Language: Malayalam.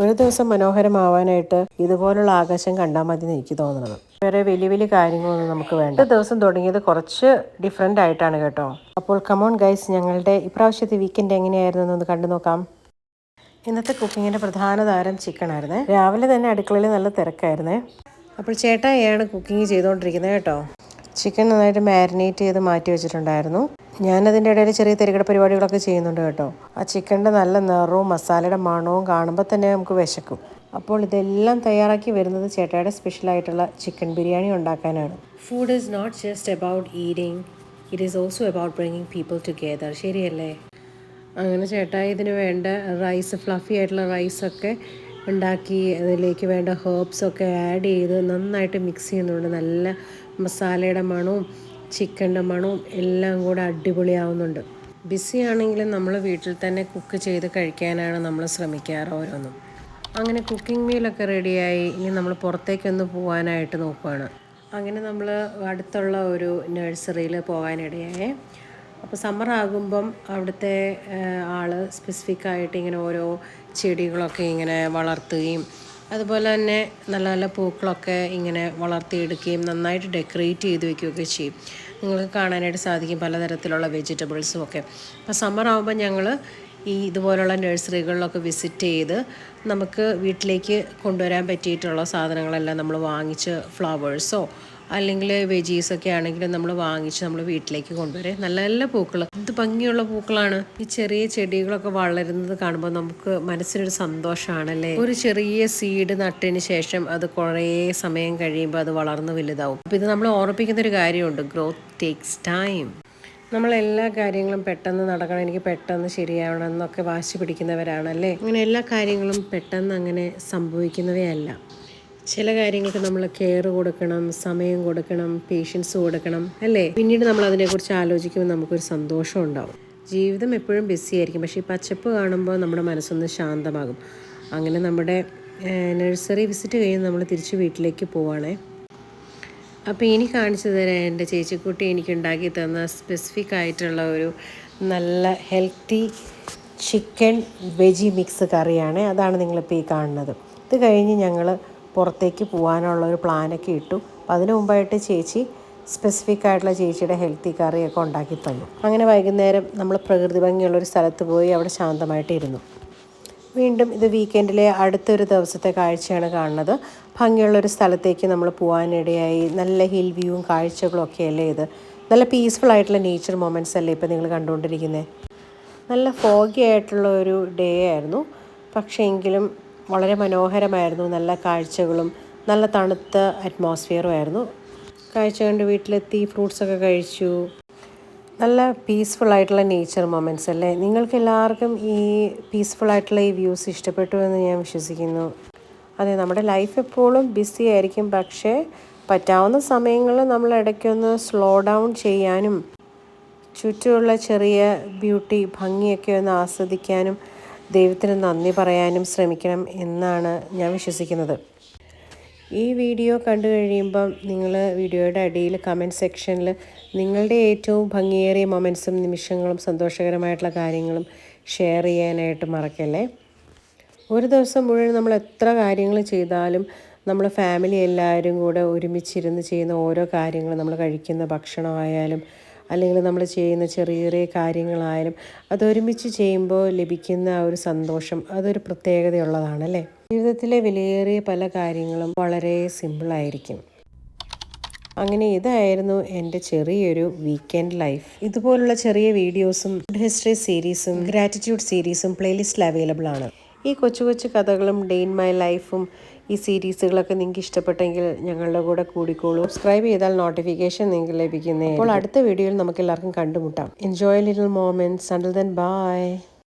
ഒരു ദിവസം മനോഹരമാവാനായിട്ട് ഇതുപോലുള്ള ആകാശം കണ്ടാൽ മതി എന്ന് എനിക്ക് തോന്നുന്നത്. വേറെ വലിയ വലിയ കാര്യങ്ങളൊന്നും നമുക്ക് വേണ്ട. ഒരു ദിവസം തുടങ്ങിയത് കുറച്ച് ഡിഫറെൻ്റ് ആയിട്ടാണ് കേട്ടോ. അപ്പോൾ കമോൺ ഗൈസ്, ഞങ്ങളുടെ ഇപ്രാവശ്യത്തെ വീക്കെൻഡ് എങ്ങനെയായിരുന്നു എന്നൊന്ന് കണ്ടു നോക്കാം. ഇന്നത്തെ കുക്കിങ്ങിൻ്റെ പ്രധാന താരം ചിക്കൻ ആയിരുന്നേ. രാവിലെ തന്നെ അടുക്കളയിൽ നല്ല തിരക്കായിരുന്നേ. അപ്പോൾ ചേട്ടായിയാണ് കുക്കിംഗ് ചെയ്തുകൊണ്ടിരിക്കുന്നത് കേട്ടോ. ചിക്കൻ നന്നായിട്ട് മാരിനേറ്റ് ചെയ്ത് മാറ്റി വെച്ചിട്ടുണ്ടായിരുന്നു. ഞാനതിൻ്റെ ഇടയിൽ ചെറിയ തിരക്കട പരിപാടികളൊക്കെ ചെയ്യുന്നുണ്ട് കേട്ടോ. ആ ചിക്കൻ്റെ നല്ല നിറവും മസാലയുടെ മണവും കാണുമ്പോൾ തന്നെ നമുക്ക് വിശക്കും. അപ്പോൾ ഇതെല്ലാം തയ്യാറാക്കി വരുന്നത് ചേട്ടായുടെ സ്പെഷ്യലായിട്ടുള്ള ചിക്കൻ ബിരിയാണി ഉണ്ടാക്കാനാണ്. Food is not just about eating, it is also about bringing people together. ശരിയല്ലേ? അങ്ങനെ ചേട്ടായി ഇതിന് വേണ്ട റൈസ്, ഫ്ലഫി ആയിട്ടുള്ള റൈസൊക്കെ ഉണ്ടാക്കി അതിലേക്ക് വേണ്ട ഹേർബ്സൊക്കെ ആഡ് ചെയ്ത് നന്നായിട്ട് മിക്സ് ചെയ്യുന്നുണ്ട്. നല്ല മസാലയുടെ മണവും ചിക്കൻ്റെ മണവും എല്ലാം കൂടെ അടിപൊളിയാവുന്നുണ്ട്. ബിസി ആണെങ്കിലും നമ്മൾ വീട്ടിൽ തന്നെ കുക്ക് ചെയ്ത് കഴിക്കാനാണ് നമ്മൾ ശ്രമിക്കാറ് ഓരോന്നും. അങ്ങനെ കുക്കിംഗ് മീലൊക്കെ റെഡിയായി. ഇനി നമ്മൾ പുറത്തേക്കൊന്ന് പോകാനായിട്ട് നോക്കുകയാണ്. അങ്ങനെ നമ്മൾ അടുത്തുള്ള ഒരു നഴ്സറിയിൽ പോകാനിടയായേ. അപ്പോൾ സമ്മർ ആകുമ്പം അവിടുത്തെ ആൾ സ്പെസിഫിക്കായിട്ട് ഇങ്ങനെ ഓരോ ചെടികളൊക്കെ ഇങ്ങനെ വളർത്തുകയും അതുപോലെ തന്നെ നല്ല നല്ല പൂക്കളൊക്കെ ഇങ്ങനെ വളർത്തിയെടുക്കുകയും നന്നായിട്ട് ഡെക്കറേറ്റ് ചെയ്ത് വയ്ക്കുകയൊക്കെ ചെയ്യും. നിങ്ങൾക്ക് കാണാനായിട്ട് സാധിക്കും പലതരത്തിലുള്ള വെജിറ്റബിൾസും ഒക്കെ. അപ്പോൾ സമ്മർ ആകുമ്പോൾ ഞങ്ങൾ ഇതുപോലുള്ള നഴ്സറികളിലൊക്കെ വിസിറ്റ് ചെയ്ത് നമുക്ക് വീട്ടിലേക്ക് കൊണ്ടുവരാൻ പറ്റിയിട്ടുള്ള സാധനങ്ങളെല്ലാം നമ്മൾ വാങ്ങിച്ച്, ഫ്ലവേഴ്സോ അല്ലെങ്കിൽ വെജീസൊക്കെ ആണെങ്കിലും നമ്മൾ വാങ്ങിച്ച് നമ്മൾ വീട്ടിലേക്ക് കൊണ്ടുവരും. നല്ല നല്ല പൂക്കൾ, എന്ത് ഭംഗിയുള്ള പൂക്കളാണ്. ഈ ചെറിയ ചെടികളൊക്കെ വളരുന്നത് കാണുമ്പോൾ നമുക്ക് മനസ്സിനൊരു സന്തോഷമാണല്ലേ. ഒരു ചെറിയ സീഡ് നട്ടതിന് ശേഷം അത് കുറേ സമയം കഴിയുമ്പോൾ അത് വളർന്ന് വലുതാവും. അപ്പോൾ ഇത് നമ്മൾ ഓർമ്മിപ്പിക്കുന്ന ഒരു കാര്യമുണ്ട്, ഗ്രോത്ത് ടേക്സ് ടൈം. നമ്മളെല്ലാ കാര്യങ്ങളും പെട്ടെന്ന് നടക്കണം, എനിക്ക് പെട്ടെന്ന് ശരിയാവണം എന്നൊക്കെ വാശി പിടിക്കുന്നവരാണല്ലേ. അങ്ങനെ എല്ലാ കാര്യങ്ങളും പെട്ടെന്ന് അങ്ങനെ സംഭവിക്കുന്നവയല്ല. ചില കാര്യങ്ങൾക്ക് നമ്മൾ കെയർ കൊടുക്കണം, സമയം കൊടുക്കണം, പേഷ്യൻസ് കൊടുക്കണം അല്ലേ. പിന്നീട് നമ്മൾ അതിനെക്കുറിച്ച് ആലോചിക്കുമ്പോൾ നമുക്കൊരു സന്തോഷം ഉണ്ടാവും. ജീവിതം എപ്പോഴും ബിസി ആയിരിക്കും, പക്ഷേ ഈ പച്ചപ്പ് കാണുമ്പോൾ നമ്മുടെ മനസ്സൊന്ന് ശാന്തമാകും. അങ്ങനെ നമ്മുടെ നഴ്സറി വിസിറ്റ് കഴിഞ്ഞ് നമ്മൾ തിരിച്ച് വീട്ടിലേക്ക് പോവുകയാണേ. അപ്പോൾ ഇനി കാണിച്ചു തരാം എൻ്റെ ചേച്ചിക്കുട്ടി എനിക്ക് ഉണ്ടാക്കി തന്ന സ്പെസിഫിക് ആയിട്ടുള്ള ഒരു നല്ല ഹെൽത്തി ചിക്കൻ വെജി മിക്സ് കറിയാണ്. അതാണ് നിങ്ങളിപ്പോൾ ഈ കാണുന്നത്. ഇത് കഴിഞ്ഞ് ഞങ്ങൾ പുറത്തേക്ക് പോകാനുള്ള ഒരു പ്ലാനൊക്കെ ഇട്ടു. അപ്പോൾ അതിന് മുമ്പായിട്ട് ചേച്ചി സ്പെസിഫിക് ആയിട്ടുള്ള ചേച്ചിയുടെ ഹെൽത്തി കറിയൊക്കെ ഉണ്ടാക്കി തന്നു. അങ്ങനെ വൈകുന്നേരം നമ്മൾ പ്രകൃതി ഭംഗിയുള്ളൊരു സ്ഥലത്ത് പോയി അവിടെ ശാന്തമായിട്ടിരുന്നു. വീണ്ടും ഇത് വീക്കെൻഡിലെ അടുത്തൊരു ദിവസത്തെ കാഴ്ചയാണ് കാണുന്നത്. ഭംഗിയുള്ളൊരു സ്ഥലത്തേക്ക് നമ്മൾ പോകാനിടയായി. നല്ല ഹിൽ വ്യൂവും കാഴ്ചകളും ഒക്കെ അല്ലേ ഇത്. നല്ല പീസ്ഫുൾ ആയിട്ടുള്ള നേച്ചർ മൊമെൻറ്റ്സ് അല്ലേ ഇപ്പോൾ നിങ്ങൾ കണ്ടുകൊണ്ടിരിക്കുന്നത്. നല്ല ഫോഗി ആയിട്ടുള്ള ഒരു ഡേ ആയിരുന്നു, പക്ഷേ എങ്കിലും വളരെ മനോഹരമായിരുന്നു. നല്ല കാഴ്ചകളും നല്ല തണുത്ത അറ്റ്മോസ്ഫിയറും ആയിരുന്നു. കാഴ്ച കണ്ട് വീട്ടിലെത്തി ഫ്രൂട്ട്സൊക്കെ കഴിച്ചു. നല്ല പീസ്ഫുൾ ആയിട്ടുള്ള നേച്ചർ മൊമെൻറ്റ്സ് അല്ലേ. നിങ്ങൾക്ക് എല്ലാവർക്കും ഈ പീസ്ഫുൾ ആയിട്ടുള്ള ഈ വ്യൂസ് ഇഷ്ടപ്പെട്ടു എന്ന് ഞാൻ വിശ്വസിക്കുന്നു. അതെ, നമ്മുടെ ലൈഫ് എപ്പോഴും ബിസി ആയിരിക്കും, പക്ഷേ പറ്റാവുന്ന സമയങ്ങളിൽ നമ്മൾ ഇടയ്ക്കൊന്ന് സ്ലോ ഡൗൺ ചെയ്യാനും ചുറ്റുമുള്ള ചെറിയ ബ്യൂട്ടി ഭംഗിയൊക്കെ ഒന്ന് ആസ്വദിക്കാനും ദൈവത്തിന് നന്ദി പറയാനും ശ്രമിക്കണം എന്നാണ് ഞാൻ വിശ്വസിക്കുന്നത്. ഈ വീഡിയോ കണ്ടു കഴിയുമ്പം നിങ്ങൾ വീഡിയോയുടെ അടിയിൽ കമൻറ്റ് സെക്ഷനിൽ നിങ്ങളുടെ ഏറ്റവും ഭംഗിയേറിയ മൊമെൻറ്റ്സും നിമിഷങ്ങളും സന്തോഷകരമായിട്ടുള്ള കാര്യങ്ങളും ഷെയർ ചെയ്യാനായിട്ട് മറക്കല്ലേ. ഒരു ദിവസം മുഴുവൻ നമ്മൾ എത്ര കാര്യങ്ങൾ ചെയ്താലും നമ്മൾ ഫാമിലി എല്ലാവരും കൂടെ ഒരുമിച്ചിരുന്ന് ചെയ്യുന്ന ഓരോ കാര്യങ്ങൾ, നമ്മൾ കഴിക്കുന്ന ഭക്ഷണമായാലും അല്ലെങ്കിൽ നമ്മൾ ചെയ്യുന്ന ചെറിയ ചെറിയ കാര്യങ്ങളായാലും അതൊരുമിച്ച് ചെയ്യുമ്പോൾ ലഭിക്കുന്ന ആ ഒരു സന്തോഷം അതൊരു പ്രത്യേകതയുള്ളതാണല്ലേ. ജീവിതത്തിലെ വിലയേറിയ പല കാര്യങ്ങളും വളരെ സിമ്പിളായിരിക്കും. അങ്ങനെ ഇതായിരുന്നു എൻ്റെ ചെറിയൊരു വീക്കെൻഡ് ലൈഫ്. ഇതുപോലുള്ള ചെറിയ വീഡിയോസും ഫുഡ് ഹിസ്റ്ററി സീരീസും ഗ്രാറ്റിറ്റ്യൂഡ് സീരീസും പ്ലേലിസ്റ്റിൽ അവൈലബിൾ ആണ്. ഈ കൊച്ചു കൊച്ചു കഥകളും ഡേ ഇൻ മൈ ലൈഫും ഈ സീരീസുകളൊക്കെ നിങ്ങൾക്ക് ഇഷ്ടപ്പെട്ടെങ്കിൽ ഞങ്ങളുടെ കൂടെ കൂടിക്കോളൂ. സബ്സ്ക്രൈബ് ചെയ്താൽ നോട്ടിഫിക്കേഷൻ നിങ്ങൾക്ക് ലഭിക്കുന്നേ. അപ്പോൾ അടുത്ത വീഡിയോയിൽ നമുക്ക് എല്ലാവർക്കും കണ്ടുമുട്ടാം. Enjoy little moments. Until then bye.